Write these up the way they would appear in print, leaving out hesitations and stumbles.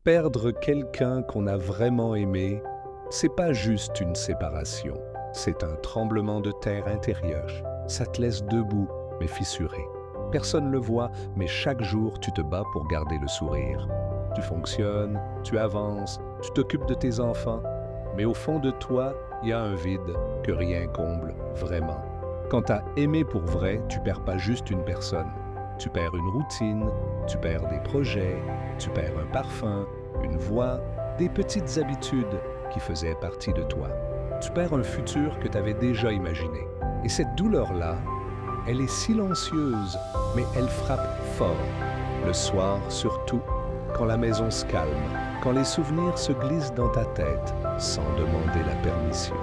Perdre quelqu'un qu'on a vraiment aimé, c'est pas juste une séparation, c'est un tremblement de terre intérieur. Ça te laisse debout, mais fissuré. Personne ne le voit, mais chaque jour, tu te bats pour garder le sourire. Tu fonctionnes, tu avances, tu t'occupes de tes enfants, mais au fond de toi, il y a un vide que rien comble vraiment. Quand t'as aimé pour vrai, tu perds pas juste une personne. Tu perds une routine, tu perds des projets, tu perds un parfum, une voix, des petites habitudes qui faisaient partie de toi. Tu perds un futur que tu avais déjà imaginé. Et cette douleur-là, elle est silencieuse, mais elle frappe fort. Le soir, surtout, quand la maison se calme, quand les souvenirs se glissent dans ta tête sans demander la permission.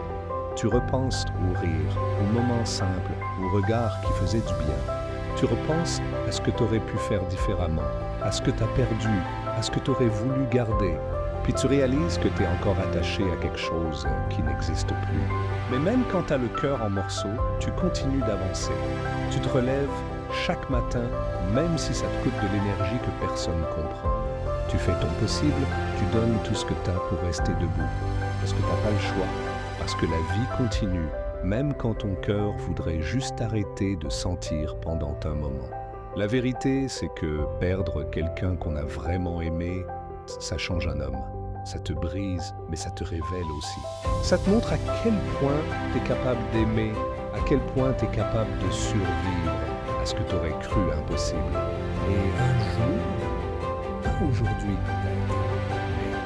Tu repenses au rire, aux moments simples, aux regards qui faisaient du bien. Tu repenses à ce que tu aurais pu faire différemment, à ce que tu as perdu, à ce que tu aurais voulu garder. Puis tu réalises que tu es encore attaché à quelque chose qui n'existe plus. Mais même quand tu as le cœur en morceaux, tu continues d'avancer. Tu te relèves chaque matin, même si ça te coûte de l'énergie que personne ne comprend. Tu fais ton possible, tu donnes tout ce que tu as pour rester debout. Parce que tu n'as pas le choix, parce que la vie continue, même quand ton cœur voudrait juste arrêter de sentir pendant un moment. La vérité, c'est que perdre quelqu'un qu'on a vraiment aimé, ça change un homme. Ça te brise, mais ça te révèle aussi. Ça te montre à quel point tu es capable d'aimer, à quel point tu es capable de survivre à ce que tu aurais cru impossible. Et un jour, pas aujourd'hui peut-être, mais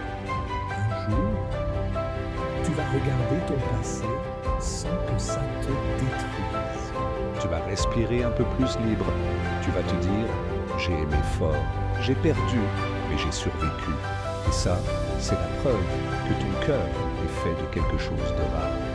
un jour, tu vas regarder ton passé sans que ça te détruise. Tu vas respirer un peu plus libre. Tu vas te dire, j'ai aimé fort, j'ai perdu, mais j'ai survécu. Et ça, c'est la preuve que ton cœur est fait de quelque chose de rare.